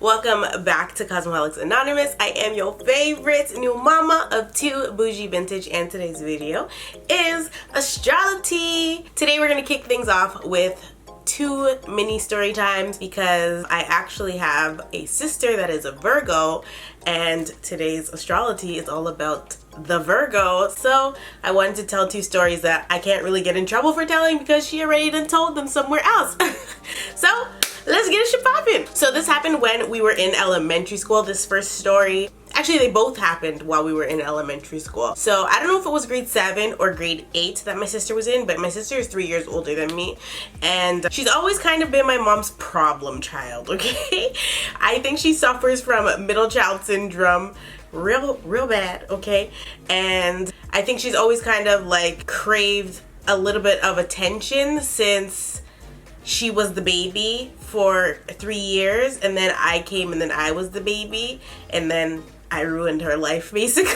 Welcome back to Cosmoholics Anonymous. I am your favorite new mama of two, Bougie Vintage, and today's video is Astrology. Today we're going to kick things off with two mini story times because I actually have a sister that is a Virgo, and today's astrology is all about the Virgo. So I wanted to tell two stories that I can't really get in trouble for telling because she already done told them somewhere else. So let's get shit poppin'. So this happened when we were in elementary school. This first story, actually they both happened while we were in elementary school. So I don't know if it was grade 7 or grade 8 that my sister was in, but my sister is 3 years older than me, and she's always kind of been my mom's problem child, okay? I think she suffers from middle child syndrome real bad, okay? And I think she's always kind of like craved a little bit of attention since she was the baby for 3 years, and then I came and then I was the baby, and then I ruined her life basically.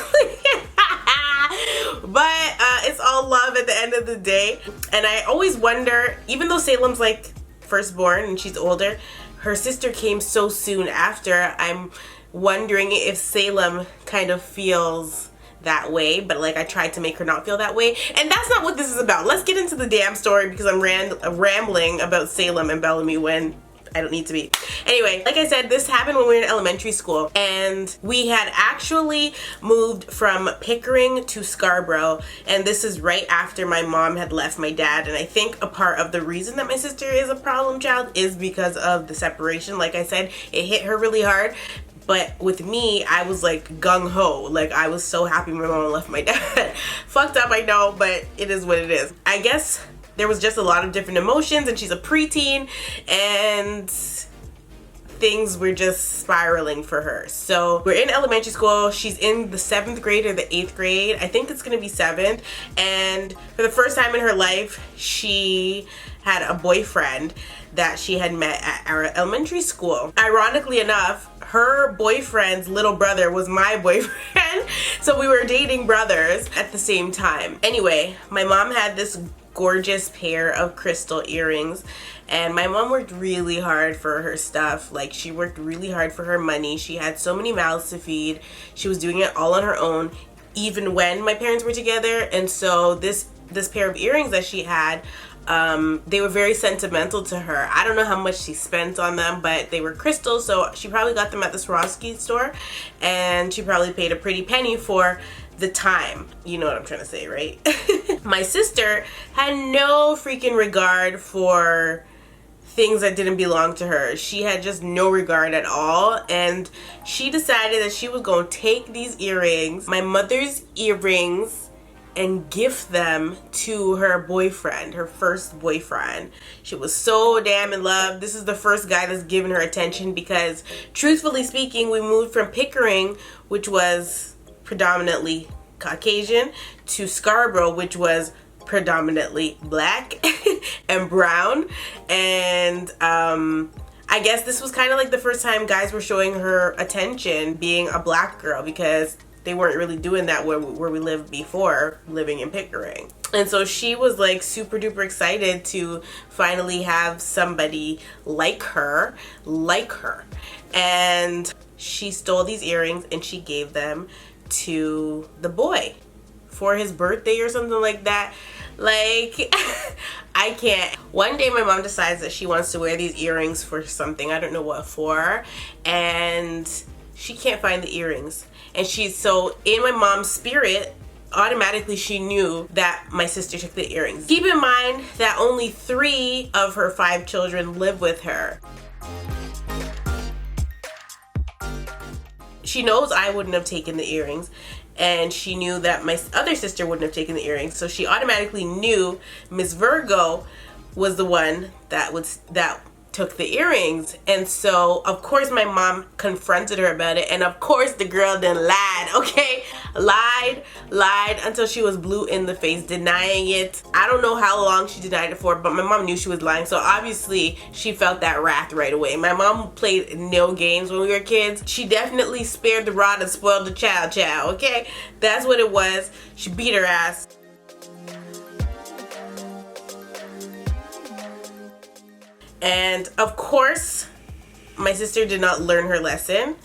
But it's all love at the end of the day. And I always wonder, even though Salem's like firstborn and she's older, her sister came so soon after. I'm wondering if Salem kind of feels that way, but like I tried to make her not feel that way, and that's not what this is about. Let's get into the damn story because I'm rambling about Salem and Bellamy when I don't need to be. Anyway, like I said, this happened when we were in elementary school, and we had actually moved from Pickering to Scarborough, and this is right after my mom had left my dad. And I think a part of the reason that my sister is a problem child is because of the separation. Like I said, it hit her really hard. But with me, I was like gung-ho. Like I was so happy my mom left my dad. Fucked up, I know, but it is what it is. I guess there was just a lot of different emotions, and she's a preteen, and things were just spiraling for her. So we're in elementary school. She's in the 7th grade or the 8th grade. I think it's gonna be 7th. And for the first time in her life, she had a boyfriend that she had met at our elementary school. Ironically enough, her boyfriend's little brother was my boyfriend. So we were dating brothers at the same time. Anyway, my mom had this gorgeous pair of crystal earrings, and my mom worked really hard for her stuff. Like she worked really hard for her money. She had so many mouths to feed. She was doing it all on her own, even when my parents were together. And so this pair of earrings that she had, they were very sentimental to her. I don't know how much she spent on them, but they were crystals, so she probably got them at the Swarovski store, and she probably paid a pretty penny for the time. You know what I'm trying to say, right? My sister had no freaking regard for things that didn't belong to her. She had just no regard at all, and she decided that she was going to take these earrings, my mother's earrings, and gift them to her boyfriend, her first boyfriend. She was so damn in love. This is the first guy that's given her attention because, truthfully speaking, we moved from Pickering, which was predominantly Caucasian, to Scarborough, which was predominantly black and brown. And I guess this was kind of like the first time guys were showing her attention, being a black girl, because they weren't really doing that where we lived before, living in Pickering. And so she was like super duper excited to finally have somebody like her. And she stole these earrings and she gave them to the boy for his birthday or something like that. Like, I can't. One day my mom decides that she wants to wear these earrings for something, I don't know what for, and she can't find the earrings. And she's so in my mom's spirit, automatically she knew that my sister took the earrings. Keep in mind that only 3 of her 5 children live with her. She knows I wouldn't have taken the earrings, and she knew that my other sister wouldn't have taken the earrings, so she automatically knew Miss Virgo was the one that took the earrings. And so of course my mom confronted her about it, and of course the girl then lied, okay? Lied until she was blue in the face, denying it. I don't know how long she denied it for, but my mom knew she was lying, so obviously she felt that wrath right away. My mom played no games when we were kids. She definitely spared the rod and spoiled the child, okay? That's what it was. She beat her ass. And of course my sister did not learn her lesson,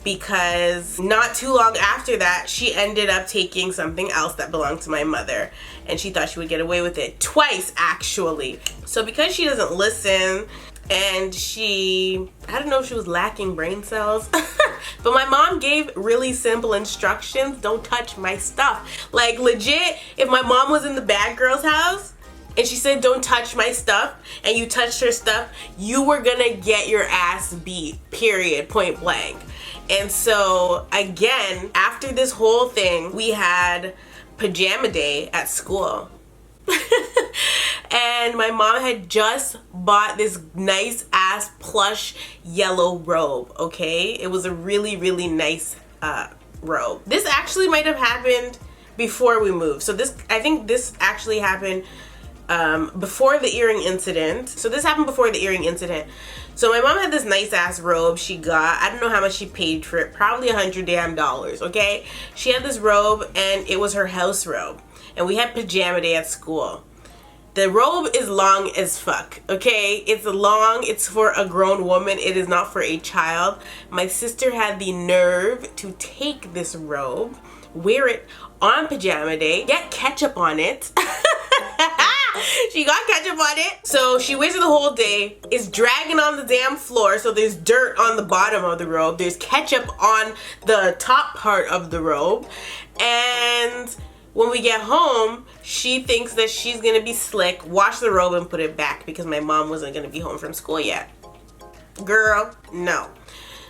because not too long after that, she ended up taking something else that belonged to my mother, and she thought she would get away with it. Twice, actually. So because she doesn't listen, and I don't know if she was lacking brain cells, but my mom gave really simple instructions. Don't touch my stuff. Like, legit, if my mom was in the bad girl's house, and she said, don't touch my stuff, and you touched her stuff, you were gonna get your ass beat, period, point blank. And so, again, after this whole thing, we had pajama day at school. And my mom had just bought this nice ass plush yellow robe, okay? It was a really, really nice robe. This actually might have happened before we moved. So I think this actually happened before the earring incident. So this happened before the earring incident. So my mom had this nice ass robe she got. I don't know how much she paid for it. Probably $100 damn, okay? She had this robe, and it was her house robe. And we had pajama day at school. The robe is long as fuck, okay? It's long, it's for a grown woman. It is not for a child. My sister had the nerve to take this robe, wear it on pajama day, get ketchup on it. She got ketchup on it. So she wears it the whole day. It's dragging on the damn floor. So there's dirt on the bottom of the robe. There's ketchup on the top part of the robe. And when we get home, she thinks that she's gonna be slick, wash the robe and put it back because my mom wasn't gonna be home from school yet. Girl, no.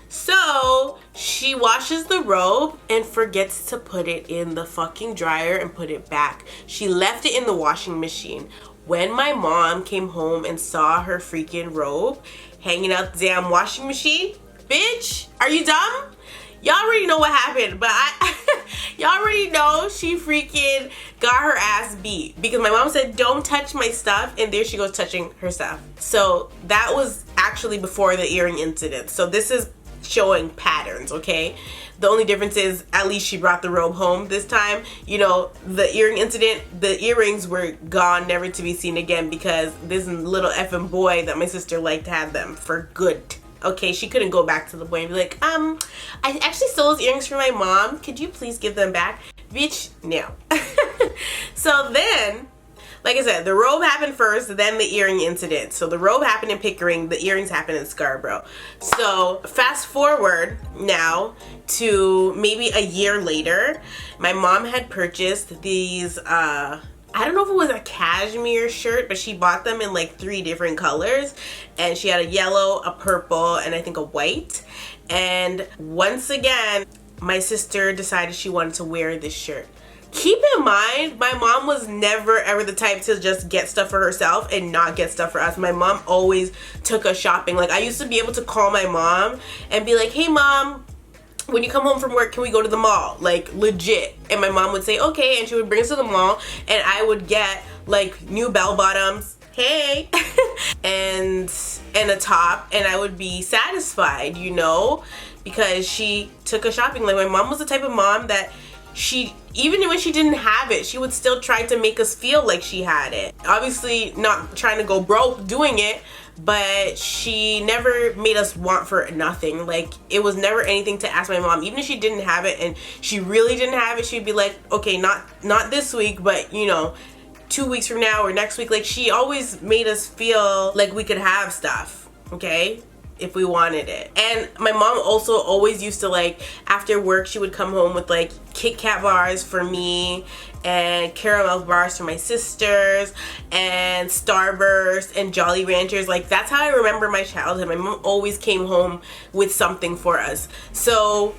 So she washes the robe and forgets to put it in the fucking dryer and put it back. She left it in the washing machine. When my mom came home and saw her freaking robe hanging out the damn washing machine, bitch, are you dumb? Y'all already know what happened, but y'all already know she freaking got her ass beat because my mom said, don't touch my stuff, and there she goes touching her stuff. So that was actually before the earring incident. So this is showing patterns, okay? The only difference is at least she brought the robe home this time. You know, the earring incident, the earrings were gone, never to be seen again, because this little effing boy that my sister liked had them for good. Okay, she couldn't go back to the boy and be like, I actually stole those earrings from my mom. Could you please give them back? Bitch, no. So then, like I said, the robe happened first, then the earring incident. So the robe happened in Pickering, the earrings happened in Scarborough. So fast forward now to maybe a year later, my mom had purchased these, I don't know if it was a cashmere shirt, but she bought them in like 3 different colors. And she had a yellow, a purple, and I think a white. And once again, my sister decided she wanted to wear this shirt. Keep in mind, my mom was never ever the type to just get stuff for herself and not get stuff for us. My mom always took us shopping. Like, I used to be able to call my mom and be like, hey mom, when you come home from work, can we go to the mall? Like, legit. And my mom would say, okay, and she would bring us to the mall, and I would get like new bell bottoms, hey, and a top, and I would be satisfied, you know, because she took us shopping. Like, my mom was the type of mom that even when she didn't have it, she would still try to make us feel like she had it. Obviously not trying to go broke doing it, but she never made us want for nothing. Like, it was never anything to ask my mom. Even if she didn't have it and she really didn't have it, she'd be like, okay, not this week, but you know, 2 weeks from now or next week. Like, she always made us feel like we could have stuff, okay, if we wanted it. And my mom also always used to, like, after work, she would come home with like Kit Kat bars for me and caramel bars for my sisters and Starburst and Jolly Ranchers. Like, that's how I remember my childhood. My mom always came home with something for us. So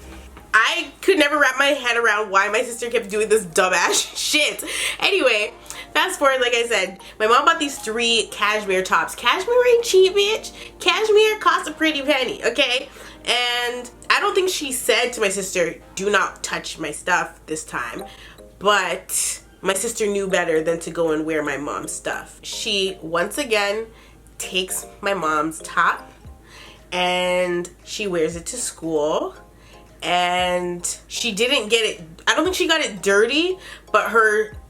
I could never wrap my head around why my sister kept doing this dumbass shit. Anyway, fast forward, like I said, my mom bought these 3 cashmere tops. Cashmere ain't cheap, bitch. Cashmere costs a pretty penny, okay? And I don't think she said to my sister, do not touch my stuff this time. But my sister knew better than to go and wear my mom's stuff. She, once again, takes my mom's top and she wears it to school. and she didn't get it, I don't think she got it dirty, but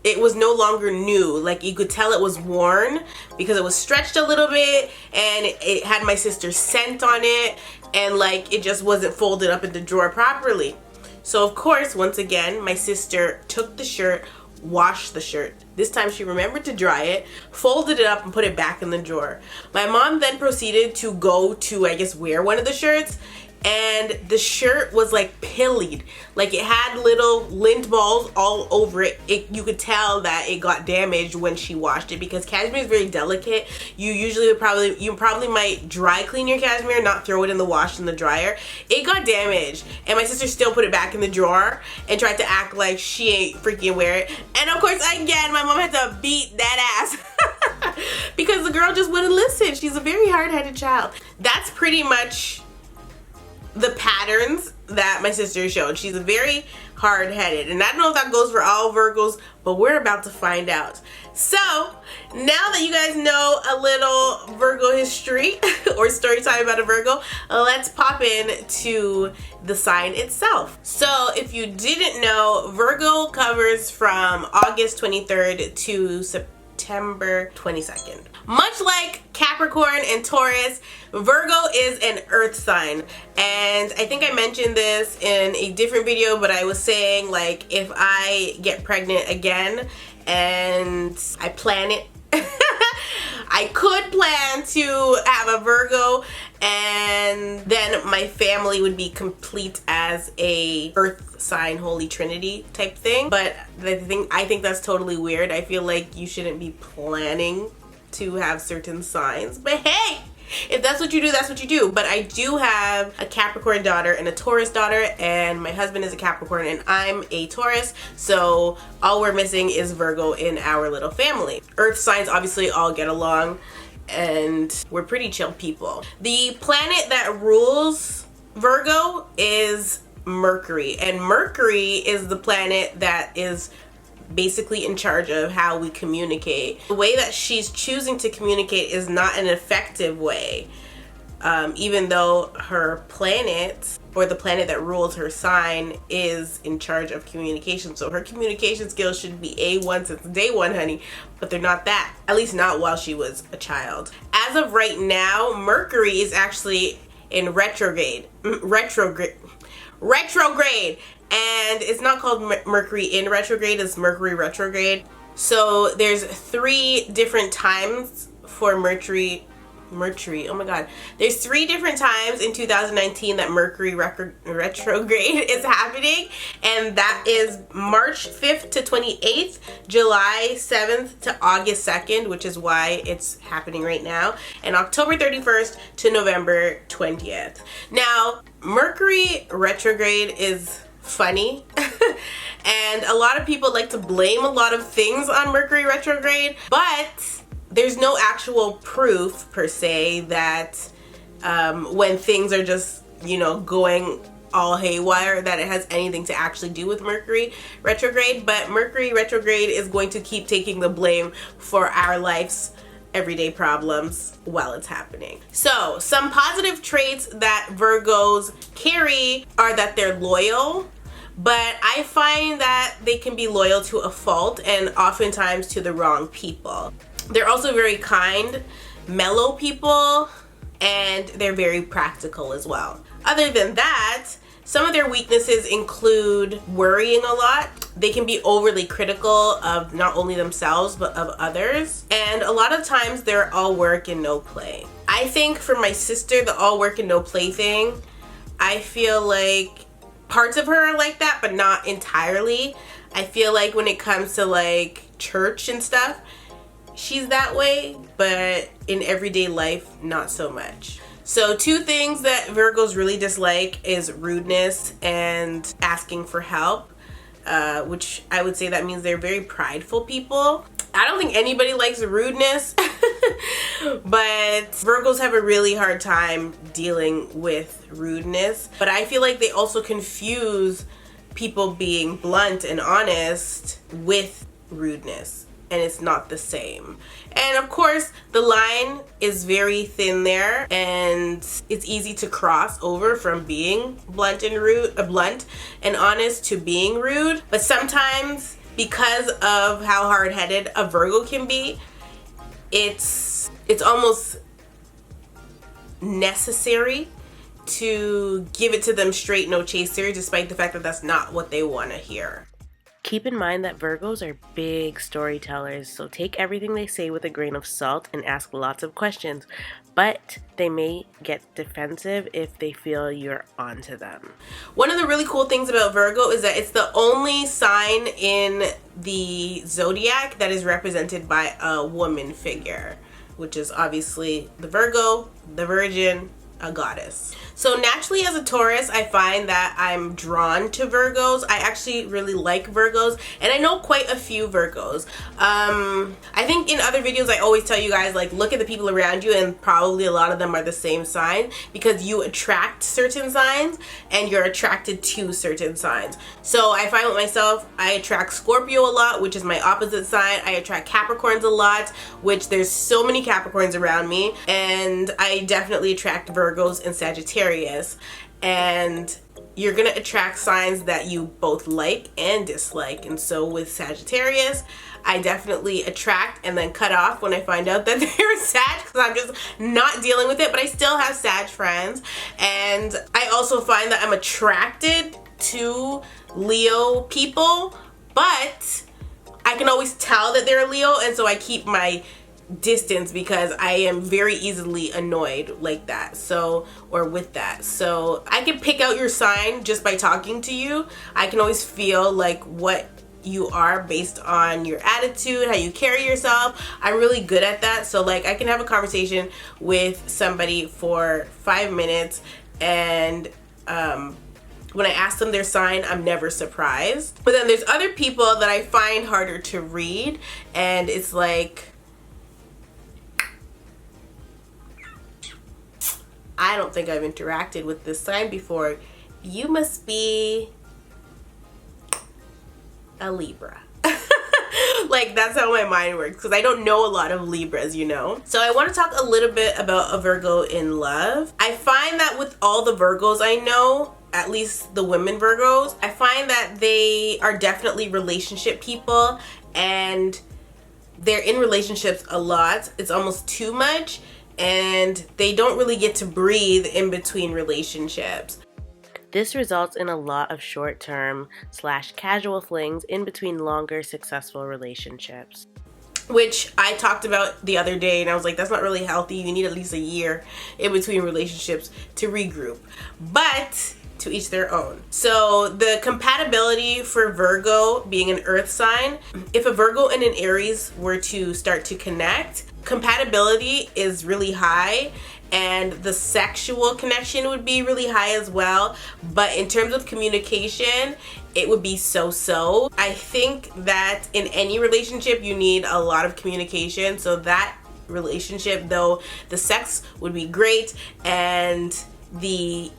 it was no longer new. Like, you could tell it was worn because it was stretched a little bit, and it had my sister's scent on it, and like it just wasn't folded up in the drawer properly. So of course, once again, my sister took the shirt, washed the shirt. This time she remembered to dry it, folded it up, and put it back in the drawer. My mom then proceeded to go to, I guess, wear one of the shirts, and the shirt was like pillied. Like, it had little lint balls all over it. You could tell that it got damaged when she washed it, because cashmere is very delicate. You probably might dry clean your cashmere, not throw it in the wash in the dryer. It got damaged, and my sister still put it back in the drawer and tried to act like she ain't freaking wear it. And of course, again, my mom had to beat that ass because the girl just wouldn't listen. She's a very hard-headed child. That's pretty much the patterns that my sister showed. She's very hard-headed, and I don't know if that goes for all Virgos, but we're about to find out. So now that you guys know a little Virgo history or story time about a Virgo, let's pop in to the sign itself. So if you didn't know, Virgo covers from August 23rd to September 22nd. Much like Capricorn and Taurus, Virgo is an earth sign. And I think I mentioned this in a different video, but I was saying, like, if I get pregnant again and I plan it, I could plan to have a Virgo, and then my family would be complete as a earth sign holy trinity type thing. But I think that's totally weird. I feel like you shouldn't be planning to have certain signs, but hey, if that's what you do, that's what you do. But I do have a Capricorn daughter and a Taurus daughter, and my husband is a Capricorn and I'm a Taurus, so all we're missing is Virgo in our little family. Earth signs obviously all get along, and we're pretty chill people. The planet that rules Virgo is Mercury, and Mercury is the planet that is basically in charge of how we communicate. The way that she's choosing to communicate is not an effective way, even though her planet, or the planet that rules her sign, is in charge of communication. So her communication skills should be A1 since day one, honey, but they're not that, at least not while she was a child. As of right now, Mercury is actually in retrograde. And it's not called Mercury in retrograde, it's Mercury retrograde. So there's 3 different times for Mercury, oh my god. There's 3 different times in 2019 that Mercury retrograde is happening, and that is March 5th to 28th, July 7th to August 2nd, which is why it's happening right now, and October 31st to November 20th. Now, Mercury retrograde is funny and a lot of people like to blame a lot of things on Mercury retrograde, but there's no actual proof per se that when things are just, you know, going all haywire, that it has anything to actually do with Mercury retrograde. But Mercury retrograde is going to keep taking the blame for our life's everyday problems while it's happening. So some positive traits that Virgos carry are that they're loyal, but I find that they can be loyal to a fault and oftentimes to the wrong people. They're also very kind, mellow people, and they're very practical as well. Other than that, some of their weaknesses include worrying a lot. They can be overly critical of not only themselves but of others, and a lot of times they're all work and no play. I think for my sister, the all work and no play thing, I feel like parts of her are like that, but not entirely. I feel like when it comes to like church and stuff, she's that way, but in everyday life, not so much. So 2 things that Virgos really dislike is rudeness and asking for help, which I would say that means they're very prideful people. I don't think anybody likes rudeness, but Virgos have a really hard time dealing with rudeness. But I feel like they also confuse people being blunt and honest with rudeness. and it's not the same. And of course, the line is very thin there, and it's easy to cross over from being blunt and honest to being rude. But sometimes, because of how hard-headed a Virgo can be, it's almost necessary to give it to them straight, no chaser, despite the fact that that's not what they want to hear. Keep in mind that Virgos are big storytellers, so take everything they say with a grain of salt and ask lots of questions, but they may get defensive if they feel you're onto them. One of the really cool things about Virgo is that it's the only sign in the zodiac that is represented by a woman figure, which is obviously the Virgo, the Virgin, a goddess. So naturally, as a Taurus, I find that I'm drawn to Virgos. I actually really like Virgos, and I know quite a few Virgos. I think in other videos I always tell you guys, like, look at the people around you, and probably a lot of them are the same sign, because you attract certain signs and you're attracted to certain signs. So I find with myself, I attract Scorpio a lot, which is my opposite sign. I attract Capricorns a lot, which there's so many Capricorns around me, and I definitely attract Virgos and Sagittarius. And you're gonna attract signs that you both like and dislike. And so with Sagittarius, I definitely attract and then cut off when I find out that they're Sag, because I'm just not dealing with it. But I still have Sag friends. And I also find that I'm attracted to Leo people, but I can always tell that they're a Leo, and so I keep my distance because I am very easily annoyed like that, or with that. So I can pick out your sign just by talking to you. I can always feel like what you are based on your attitude, how you carry yourself. I'm really good at that. So like, I can have a conversation with somebody for 5 minutes, and when I ask them their sign, I'm never surprised. But then there's other people that I find harder to read, and it's like, I don't think I've interacted with this sign before. You must be a Libra. Like, that's how my mind works, because I don't know a lot of Libras, you know? So I want to talk a little bit about a Virgo in love. I find that with all the Virgos I know, at least the women Virgos, I find that they are definitely relationship people, and they're in relationships a lot. It's almost too much. And they don't really get to breathe in between relationships. This results in a lot of short-term / casual flings in between longer successful relationships. Which I talked about the other day, and I was like, that's not really healthy. You need at least a year in between relationships to regroup. But to each their own. So the compatibility for Virgo being an earth sign, if a Virgo and an Aries were to start to connect, compatibility is really high, and the sexual connection would be really high as well. But in terms of communication, it would be so-so. I think that in any relationship, you need a lot of communication. So that relationship, though the sex would be great and the,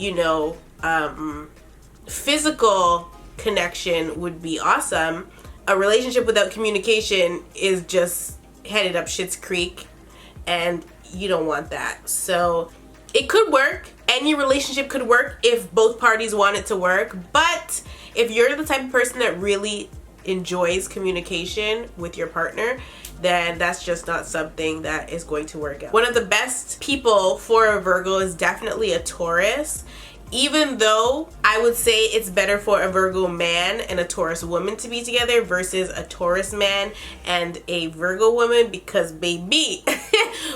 physical connection would be awesome, a relationship without communication is just headed up Schitt's Creek, and you don't want that. So it could work. Any relationship could work if both parties want it to work. But if you're the type of person that really enjoys communication with your partner, then that's just not something that is going to work out. One of the best people for a Virgo is definitely a Taurus. Even though I would say it's better for a Virgo man and a Taurus woman to be together versus a Taurus man and a Virgo woman, because baby,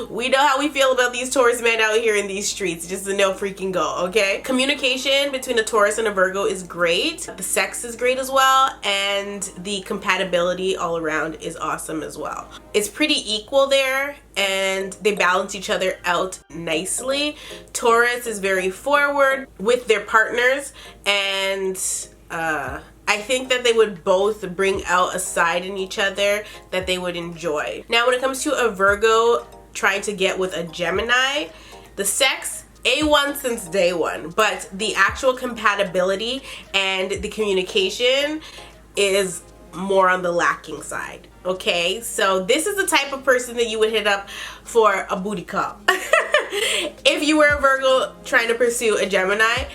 we know how we feel about these Taurus men out here in these streets. Just a no freaking go, okay? Communication between a Taurus and a Virgo is great. The sex is great as well, and the compatibility all around is awesome as well. It's pretty equal there, and they balance each other out nicely. Taurus is very forward with their partners, and I think that they would both bring out a side in each other that they would enjoy. Now, when it comes to a Virgo trying to get with a Gemini, the sex, A1 since day one, but the actual compatibility and the communication is more on the lacking side. Okay, so this is the type of person that you would hit up for a booty call. If you were a Virgo trying to pursue a Gemini,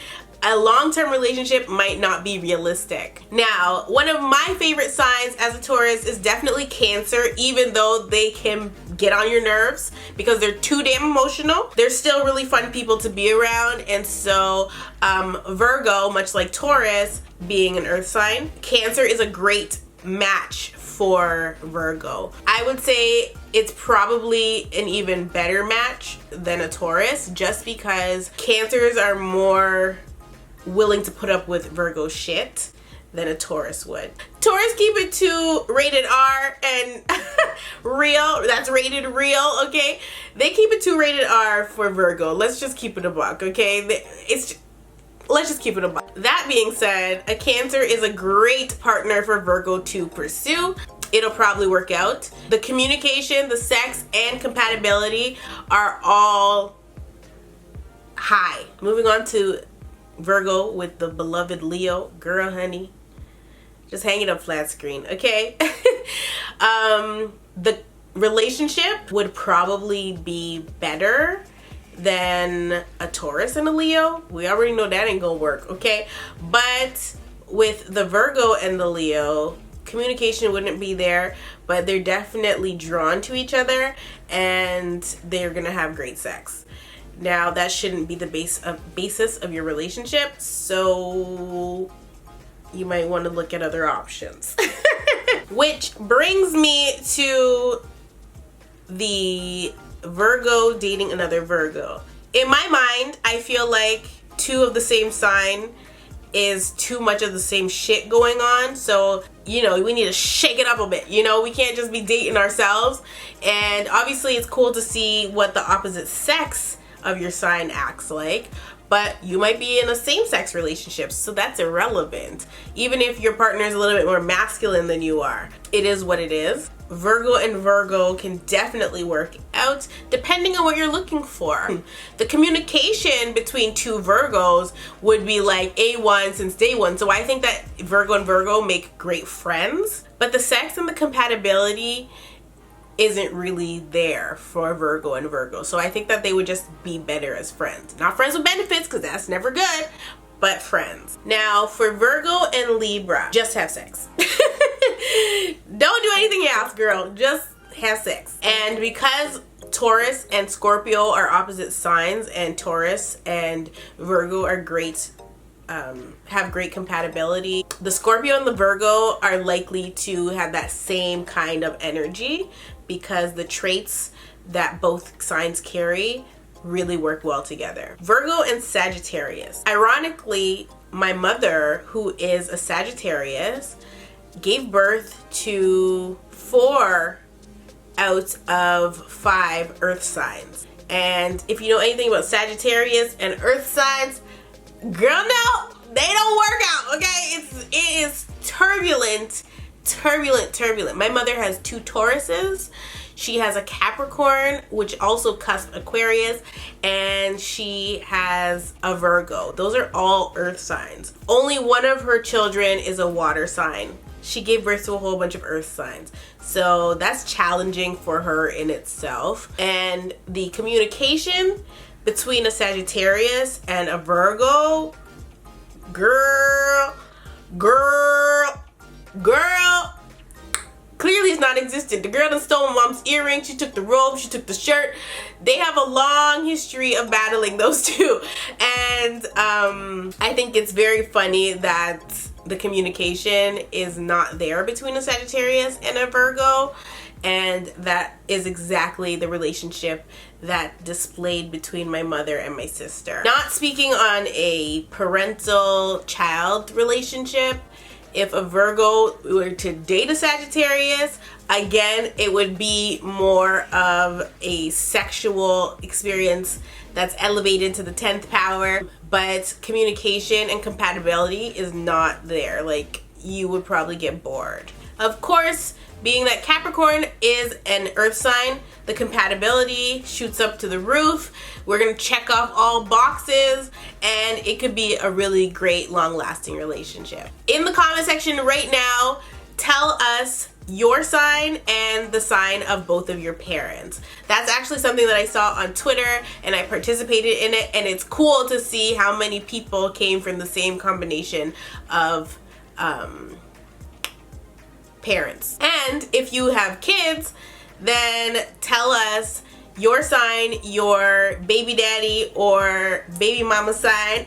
a long-term relationship might not be realistic. Now, one of my favorite signs as a Taurus is definitely Cancer, even though they can get on your nerves because they're too damn emotional. They're still really fun people to be around, and so Virgo, much like Taurus, being an earth sign, Cancer is a great match for Virgo. I would say it's probably an even better match than a Taurus, just because Cancers are more willing to put up with Virgo shit than a Taurus would. Taurus keep it to rated R and real. That's rated real, okay? They keep it to rated R for Virgo. Let's just keep it a buck, okay? Let's just keep it a buck. That being said, a Cancer is a great partner for Virgo to pursue. It'll probably work out. The communication, the sex, and compatibility are all high. Moving on to Virgo with the beloved Leo. Girl, honey, just hang it up flat screen, okay? The relationship would probably be better than a Taurus and a Leo. We already know that ain't gonna work, okay? But with the Virgo and the Leo, communication wouldn't be there, but they're definitely drawn to each other and they're gonna have great sex. Now, that shouldn't be the basis of your relationship, so you might want to look at other options. Which brings me to the Virgo dating another Virgo. In my mind, I feel like two of the same sign is too much of the same shit going on. So, you know, we need to shake it up a bit. You know, we can't just be dating ourselves. And obviously it's cool to see what the opposite sex of your sign acts like, but you might be in a same-sex relationship, so that's irrelevant. Even if your partner is a little bit more masculine than you are, it is what it is. Virgo and Virgo can definitely work out depending on what you're looking for. The communication between two Virgos would be like A1 since day one, so I think that Virgo and Virgo make great friends, but the sex and the compatibility isn't really there for Virgo and Virgo. So I think that they would just be better as friends. Not friends with benefits, because that's never good, but friends. Now, for Virgo and Libra, just have sex. Don't do anything else, girl. Just have sex. And because Taurus and Scorpio are opposite signs, and Taurus and Virgo are great, have great compatibility, the Scorpio and the Virgo are likely to have that same kind of energy, because the traits that both signs carry really work well together. Virgo and Sagittarius. Ironically, my mother, who is a Sagittarius, gave birth to 4 out of 5 earth signs. And if you know anything about Sagittarius and earth signs, girl, no, they don't work out, okay? It is turbulent. My mother has 2 Tauruses. She has a Capricorn, which also cusp Aquarius, and she has a Virgo. Those are all earth signs. Only one of her children is a water sign. She gave birth to a whole bunch of earth signs. So that's challenging for her in itself. And the communication between a Sagittarius and a Virgo, girl, clearly it's non-existent. The girl done stole mom's earring, she took the robe, she took the shirt. They have a long history of battling those two. And I think it's very funny that the communication is not there between a Sagittarius and a Virgo. And that is exactly the relationship that displayed between my mother and my sister. Not speaking on a parental-child relationship, if a Virgo were to date a Sagittarius, again, it would be more of a sexual experience that's elevated to the 10th power, but communication and compatibility is not there. Like, you would probably get bored. Of course, being that Capricorn is an earth sign, the compatibility shoots up to the roof. We're gonna check off all boxes, and it could be a really great long-lasting relationship. In the comment section right now, tell us your sign and the sign of both of your parents. That's actually something that I saw on Twitter, and I participated in it, and it's cool to see how many people came from the same combination of parents. And if you have kids, then tell us your sign, your baby daddy or baby mama sign,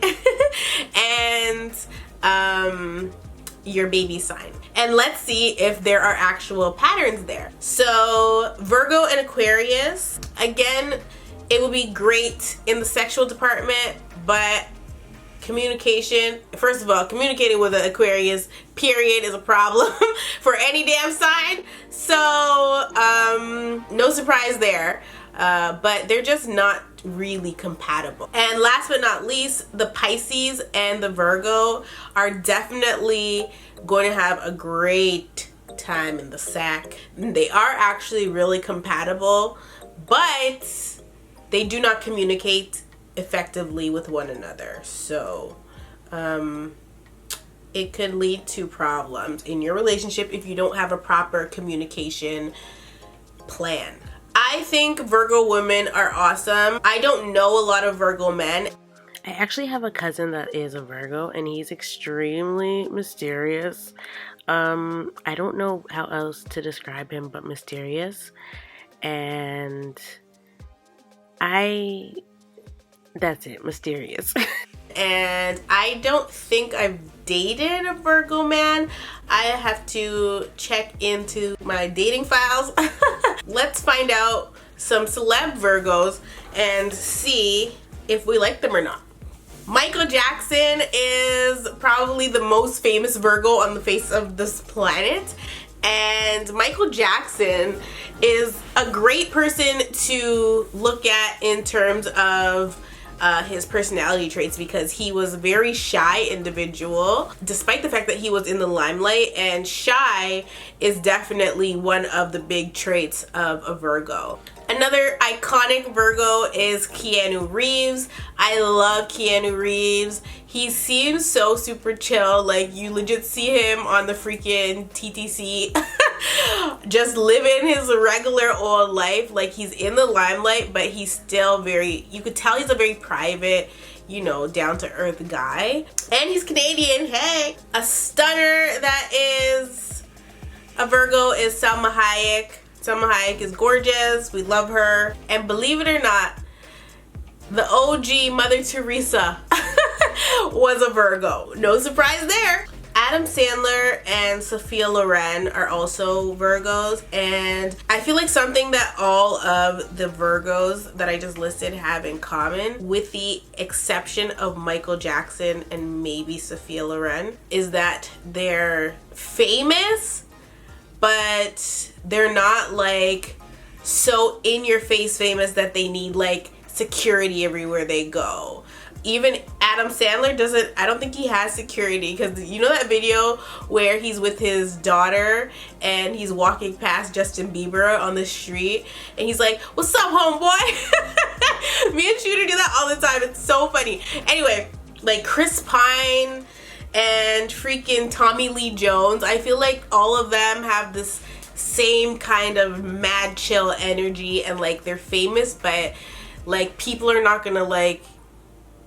and your baby sign. And let's see if there are actual patterns there. So Virgo and Aquarius, again, it would be great in the sexual department, but communication, first of all, communicating with an Aquarius, period, is a problem for any damn sign. So no surprise there. But they're just not really compatible. And last but not least, the Pisces and the Virgo are definitely going to have a great time in the sack. They are actually really compatible, but they do not communicate effectively with one another. So it could lead to problems in your relationship if you don't have a proper communication plan. I think Virgo women are awesome. I don't know a lot of Virgo men. I actually have a cousin that is a Virgo, and he's extremely mysterious. I don't know how else to describe him but mysterious. And that's it, mysterious. And I don't think I've dated a Virgo man. I have to check into my dating files. Let's find out some celeb Virgos and see if we like them or not. Michael Jackson is probably the most famous Virgo on the face of this planet. And Michael Jackson is a great person to look at in terms of his personality traits, because he was a very shy individual despite the fact that he was in the limelight, and shy is definitely one of the big traits of a Virgo. Another iconic Virgo is Keanu Reeves. I love Keanu Reeves. He seems so super chill. Like, you legit see him on the freaking TTC just living his regular old life. Like, he's in the limelight, but he's still very, you could tell he's a very private, you know, down-to-earth guy. And he's Canadian, hey! A stunner that is a Virgo is Salma Hayek. Salma Hayek is gorgeous. We love her. And believe it or not, the OG Mother Teresa was a Virgo. No surprise there. Adam Sandler and Sophia Loren are also Virgos, and I feel like something that all of the Virgos that I just listed have in common, with the exception of Michael Jackson and maybe Sophia Loren, is that they're famous, but they're not like so in your face famous that they need like security everywhere they go. Even Adam Sandler doesn't, I don't think he has security, because you know that video where he's with his daughter and he's walking past Justin Bieber on the street and he's like, "What's up, homeboy?" Me and Shooter do that all the time. It's so funny. Anyway, like Chris Pine and freaking Tommy Lee Jones, I feel like all of them have this same kind of mad chill energy, and like they're famous, but like people are not gonna like,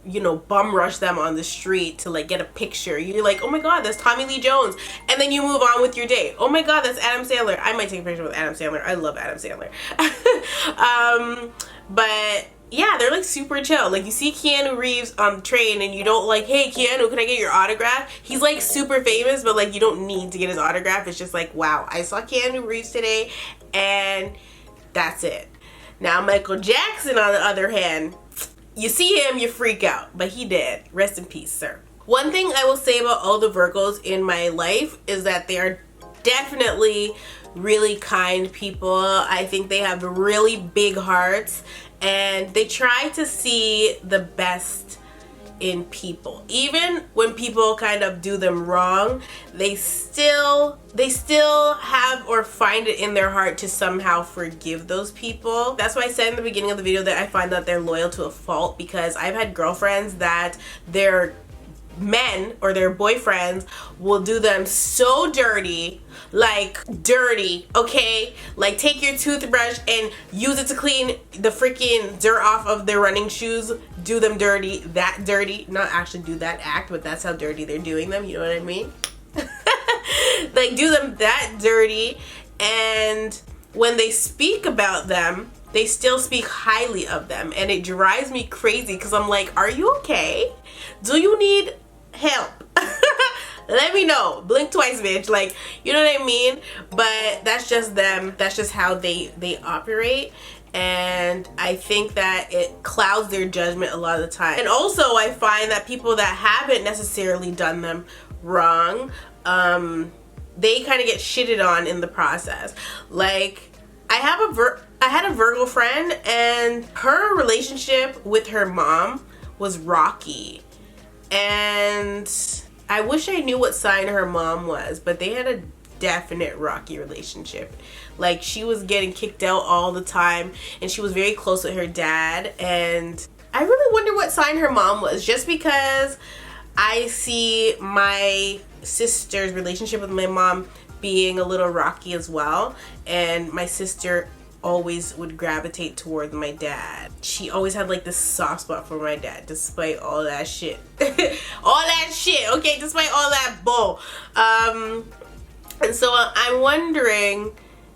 you know, bum rush them on the street to like get a picture. You're like, oh my god, that's Tommy Lee Jones, and then you move on with your day. Oh my god, that's Adam Sandler. I might take a picture with Adam Sandler. I love Adam Sandler. But yeah, they're like super chill. Like, you see Keanu Reeves on the train and you don't like, "Hey Keanu, can I get your autograph?" He's like super famous, but like you don't need to get his autograph. It's just like, wow, I saw Keanu Reeves today, and that's it. Now Michael Jackson, on the other hand, you see him, you freak out, but he did. Rest in peace, sir. One thing I will say about all the Virgos in my life is that they are definitely really kind people. I think they have really big hearts, and they try to see the best in people. Even when people kind of do them wrong, they still have or find it in their heart to somehow forgive those people. That's why I said in the beginning of the video that I find that they're loyal to a fault, because I've had girlfriends that their men or their boyfriends will do them so dirty, like dirty, okay? Like take your toothbrush and use it to clean the freaking dirt off of their running shoes. Do them dirty, that dirty. Not actually do that act, but that's how dirty they're doing them, you know what I mean? Like do them that dirty, and when they speak about them, they still speak highly of them, and it drives me crazy because I'm like, are you okay? Do you need help? Let me know. Blink twice, bitch. Like, you know what I mean? But that's just them. That's just how they operate. And I think that it clouds their judgment a lot of the time. And also I find that people that haven't necessarily done them wrong, they kind of get shitted on in the process. Like, I had a Virgo friend, and her relationship with her mom was rocky. And I wish I knew what sign her mom was, but they had a definite rocky relationship. Like, she was getting kicked out all the time, and she was very close with her dad. And I really wonder what sign her mom was, just because I see my sister's relationship with my mom being a little rocky as well, and my sister always would gravitate towards my dad. She always had like this soft spot for my dad, despite all that shit. All that shit, okay, despite all that bull. And so I'm wondering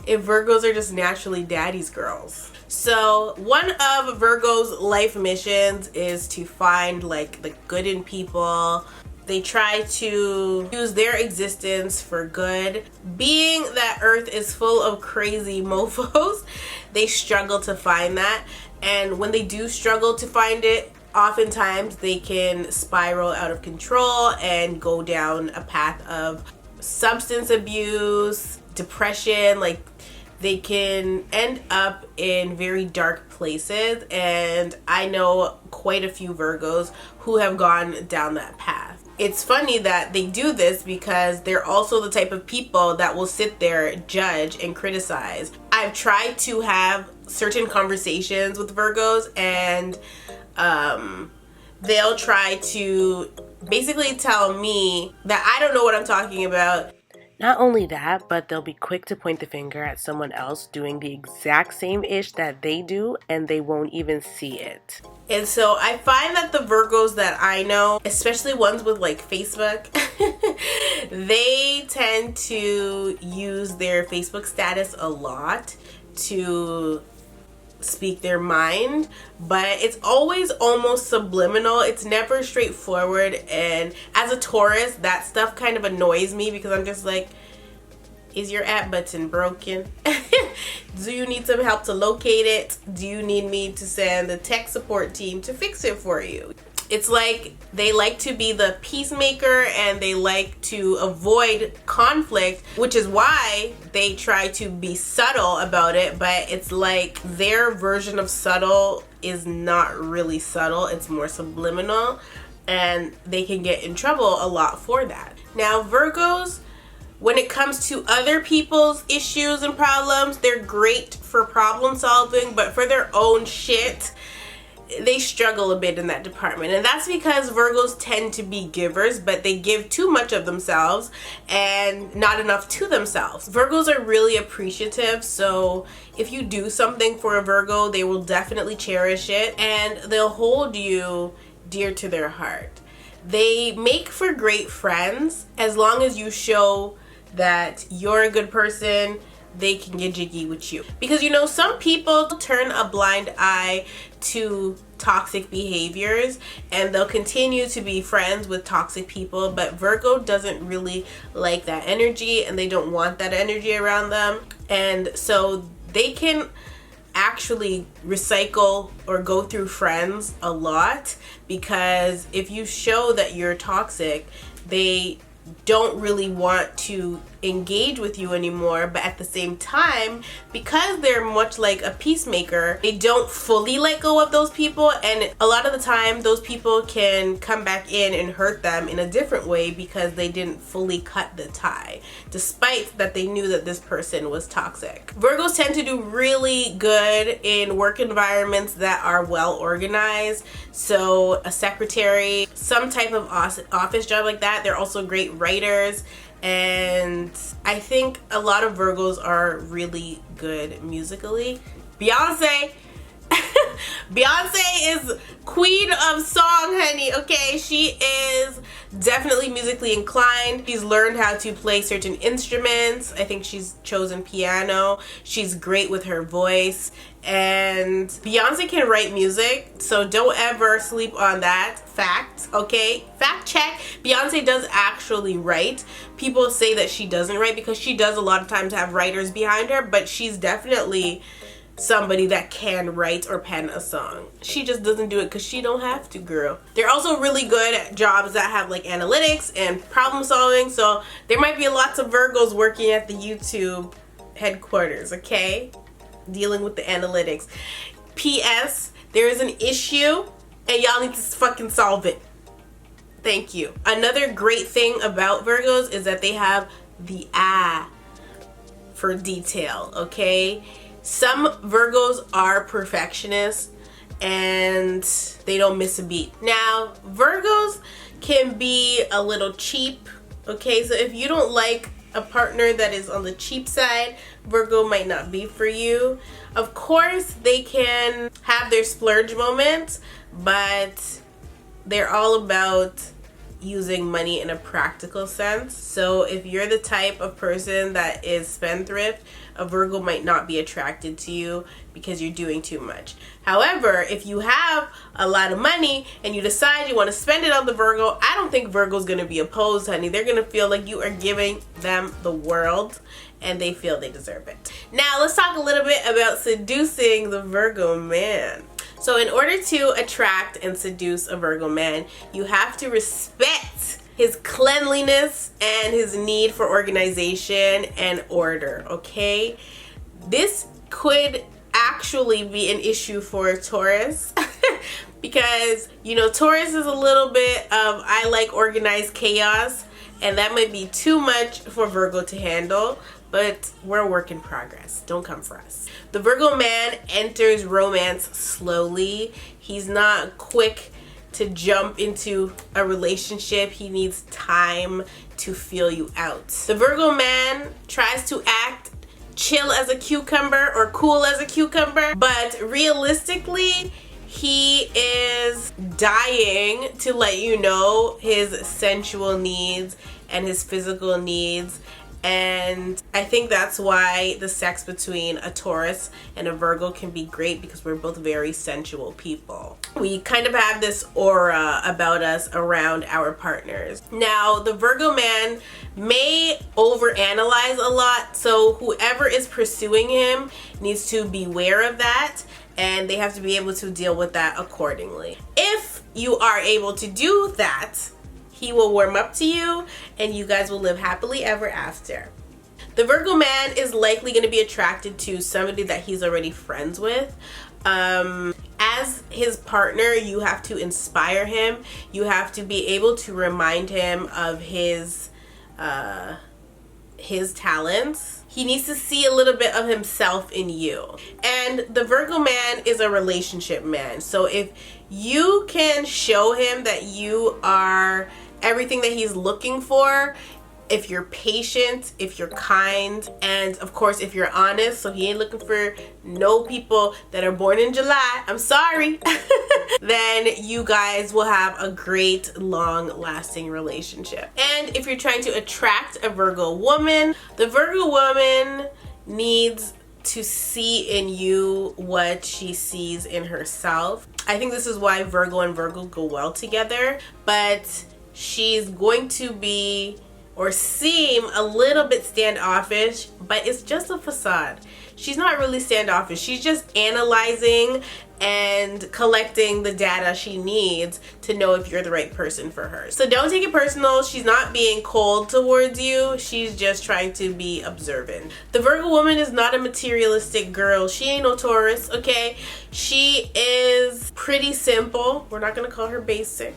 if Virgos are just naturally daddy's girls. So one of Virgo's life missions is to find like the good in people. They try to use their existence for good. Being that Earth is full of crazy mofos, they struggle to find that. And when they do struggle to find it, oftentimes they can spiral out of control and go down a path of substance abuse, depression. Like, they can end up in very dark places. And I know quite a few Virgos who have gone down that path. It's funny that they do this because they're also the type of people that will sit there, judge, and criticize. I've tried to have certain conversations with Virgos, and they'll try to basically tell me that I don't know what I'm talking about. Not only that, but they'll be quick to point the finger at someone else doing the exact same ish that they do, and they won't even see it. And so I find that the Virgos that I know, especially ones with like Facebook, they tend to use their Facebook status a lot to speak their mind, but it's always almost subliminal. It's never straightforward. And as a Taurus, that stuff kind of annoys me because I'm just like, is your app button broken? Do you need some help to locate it? Do you need me to send the tech support team to fix it for you? It's like they like to be the peacemaker, and they like to avoid conflict, which is why they try to be subtle about it. But it's like their version of subtle is not really subtle. It's more subliminal, and they can get in trouble a lot for that. Now, Virgos, when it comes to other people's issues and problems, they're great for problem solving, but for their own shit, they struggle a bit in that department. And that's because Virgos tend to be givers, but they give too much of themselves and not enough to themselves. Virgos are really appreciative, so if you do something for a Virgo, they will definitely cherish it, and they'll hold you dear to their heart. They make for great friends as long as you show that you're a good person. They can get jiggy with you, because you know, some people turn a blind eye to toxic behaviors and they'll continue to be friends with toxic people, but Virgo doesn't really like that energy, and they don't want that energy around them. And so they can actually recycle or go through friends a lot, because if you show that you're toxic, they don't really want to engage with you anymore, but at the same time, because they're much like a peacemaker, they don't fully let go of those people, and a lot of the time those people can come back in and hurt them in a different way because they didn't fully cut the tie, despite that they knew that this person was toxic. Virgos tend to do really good in work environments that are well organized, so a secretary, some type of office job like that. They're also great writers, and I think a lot of Virgos are really good musically. Beyonce is queen of song, honey, okay? She is definitely musically inclined. She's learned how to play certain instruments. I think she's chosen piano. She's great with her voice, and Beyonce can write music, so don't ever sleep on that fact, okay? Fact check. Beyonce does actually write. People say that she doesn't write because she does a lot of times have writers behind her, but she's definitely somebody that can write or pen a song. She just doesn't do it because she don't have to, girl. They're also really good at jobs that have like analytics and problem solving, so there might be lots of Virgos working at the YouTube headquarters, okay? Dealing with the analytics. P.S. There is an issue and y'all need to fucking solve it. Thank you. Another great thing about Virgos is that they have the eye for detail, okay? Some Virgos are perfectionists and they don't miss a beat. Now, Virgos can be a little cheap, okay? So if you don't like a partner that is on the cheap side, Virgo might not be for you. Of course, they can have their splurge moments, but they're all about using money in a practical sense. So if you're the type of person that is spendthrift, a Virgo might not be attracted to you because you're doing too much. However, if you have a lot of money and you decide you want to spend it on the Virgo, I don't think Virgo's going to be opposed, honey. They're going to feel like you are giving them the world and they feel they deserve it. Now, let's talk a little bit about seducing the Virgo man. So in order to attract and seduce a Virgo man, you have to respect his cleanliness and his need for organization and order, okay? This could actually be an issue for Taurus because, you know, Taurus is a little bit of I like organized chaos, and that might be too much for Virgo to handle, but we're a work in progress. Don't come for us. The Virgo man enters romance slowly. He's not quick to jump into a relationship. He needs time to feel you out. The Virgo man tries to act chill as a cucumber or cool as a cucumber, but realistically, he is dying to let you know his sensual needs and his physical needs. And I think that's why the sex between a Taurus and a Virgo can be great, because we're both very sensual people. We kind of have this aura about us around our partners. Now, the Virgo man may overanalyze a lot, so whoever is pursuing him needs to beware of that, and they have to be able to deal with that accordingly. If you are able to do that, he will warm up to you and you guys will live happily ever after. The Virgo man is likely going to be attracted to somebody that he's already friends with. As his partner, you have to inspire him. You have to be able to remind him of his talents. He needs to see a little bit of himself in you. And the Virgo man is a relationship man. So if you can show him that you are everything that he's looking for, if you're patient, if you're kind, and of course if you're honest, so he ain't looking for no people that are born in July, I'm sorry, then you guys will have a great long-lasting relationship. And if you're trying to attract a Virgo woman, the Virgo woman needs to see in you what she sees in herself. I think this is why Virgo and Virgo go well together, but she's going to be or seem a little bit standoffish, but it's just a facade. She's not really standoffish. She's just analyzing and collecting the data she needs to know if you're the right person for her. So don't take it personal. She's not being cold towards you. She's just trying to be observant. The Virgo woman is not a materialistic girl. She ain't no Taurus, okay? She is pretty simple. We're not gonna call her basic.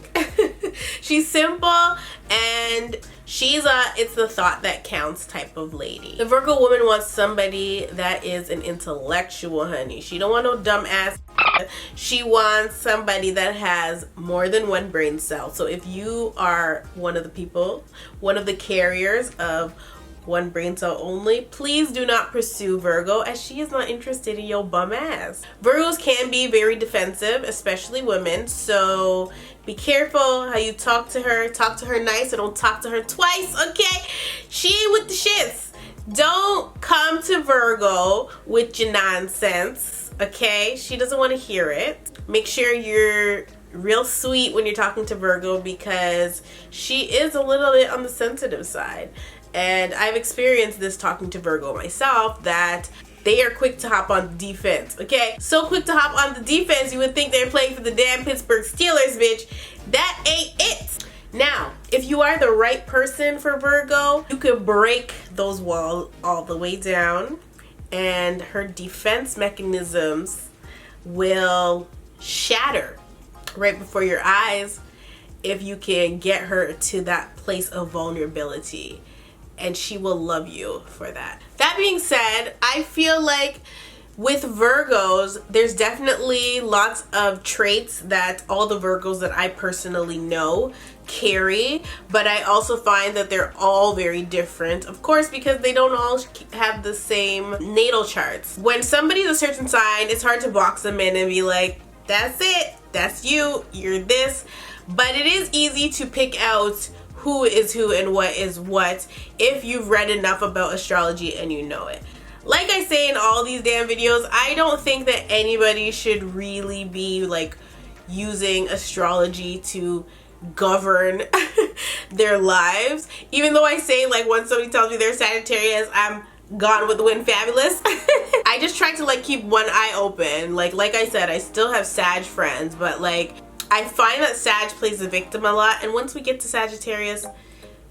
She's simple, and she's a it's the thought that counts type of lady. The Virgo woman wants somebody that is an intellectual, honey. She don't want no dumb ass. She wants somebody that has more than one brain cell. So if you are one of the people, one of the carriers of one brain cell only, please do not pursue Virgo, as she is not interested in your bum ass. Virgos can be very defensive, especially women, so be careful how you talk to her. Talk to her nice, or don't talk to her twice, okay? She ain't with the shits. Don't come to Virgo with your nonsense, okay? She doesn't want to hear it. Make sure you're real sweet when you're talking to Virgo, because she is a little bit on the sensitive side. And I've experienced this talking to Virgo myself, that they are quick to hop on the defense, okay? So quick to hop on the defense, you would think they're playing for the damn Pittsburgh Steelers, bitch. That ain't it. Now, if you are the right person for Virgo, you could break those walls all the way down, and her defense mechanisms will shatter right before your eyes if you can get her to that place of vulnerability. And she will love you for that. That being said, I feel like with Virgos, there's definitely lots of traits that all the Virgos that I personally know carry, but I also find that they're all very different, of course, because they don't all have the same natal charts. When somebody's a certain sign, it's hard to box them in and be like, that's it, that's you, you're this. But it is easy to pick out who is who and what is what if you've read enough about astrology and you know it. Like I say in all these damn videos, I don't think that anybody should really be like using astrology to govern their lives. Even though I say, like, when somebody tells me they're Sagittarius, I'm gone with the wind fabulous. I just try to like keep one eye open. Like I said, I still have Sag friends, but like I find that Sag plays the victim a lot, and once we get to Sagittarius,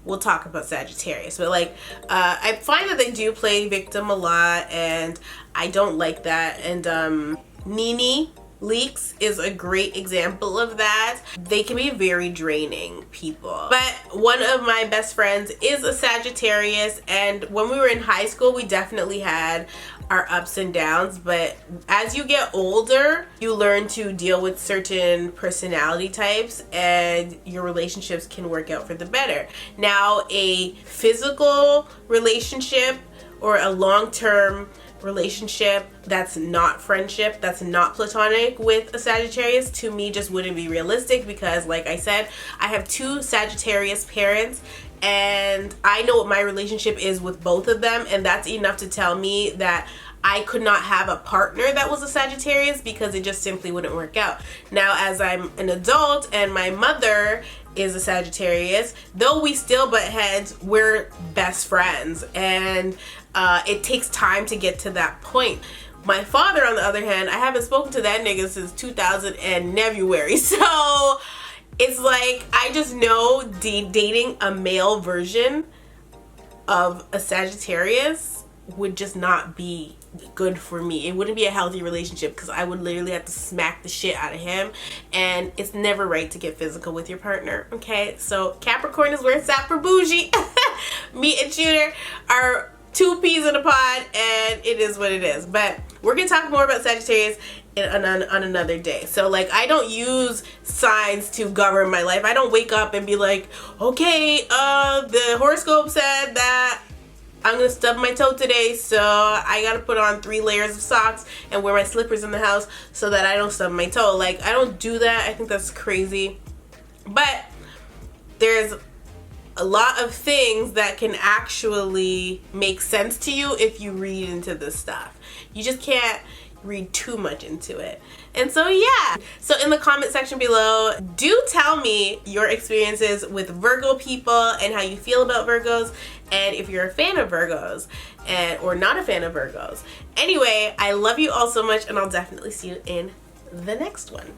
we'll talk about Sagittarius. But like, I find that they do play victim a lot, and I don't like that. And Nini Leaks is a great example of that. They can be very draining people. But one of my best friends is a Sagittarius, and when we were in high school, we definitely had our ups and downs, but as you get older, you learn to deal with certain personality types, and your relationships can work out for the better. Now, a physical relationship or a long-term relationship that's not friendship, that's not platonic with a Sagittarius, to me just wouldn't be realistic, because like I said, I have two Sagittarius parents, and I know what my relationship is with both of them, and that's enough to tell me that I could not have a partner that was a Sagittarius, because it just simply wouldn't work out. Now, as I'm an adult and my mother is a Sagittarius, though we still butt heads, we're best friends, and it takes time to get to that point. My father, on the other hand, I haven't spoken to that nigga since 2000 and February, so it's like I just know dating a male version of a Sagittarius would just not be good for me. It wouldn't be a healthy relationship, because I would literally have to smack the shit out of him, and it's never right to get physical with your partner, okay? So Capricorn is where it's at for bougie. Me and Shooter are two peas in a pod, and it is what it is. But we're gonna talk more about Sagittarius on another day. So like, I don't use signs to govern my life. I don't wake up and be like, okay, the horoscope said that I'm gonna stub my toe today, so I gotta put on 3 layers of socks and wear my slippers in the house so that I don't stub my toe. Like, I don't do that. I think that's crazy. But there's a lot of things that can actually make sense to you if you read into this stuff. You just can't read too much into it. And so yeah, so in the comment section below, do tell me your experiences with Virgo people and how you feel about Virgos, and if you're a fan of Virgos or not a fan of Virgos. Anyway, I love you all so much, and I'll definitely see you in the next one.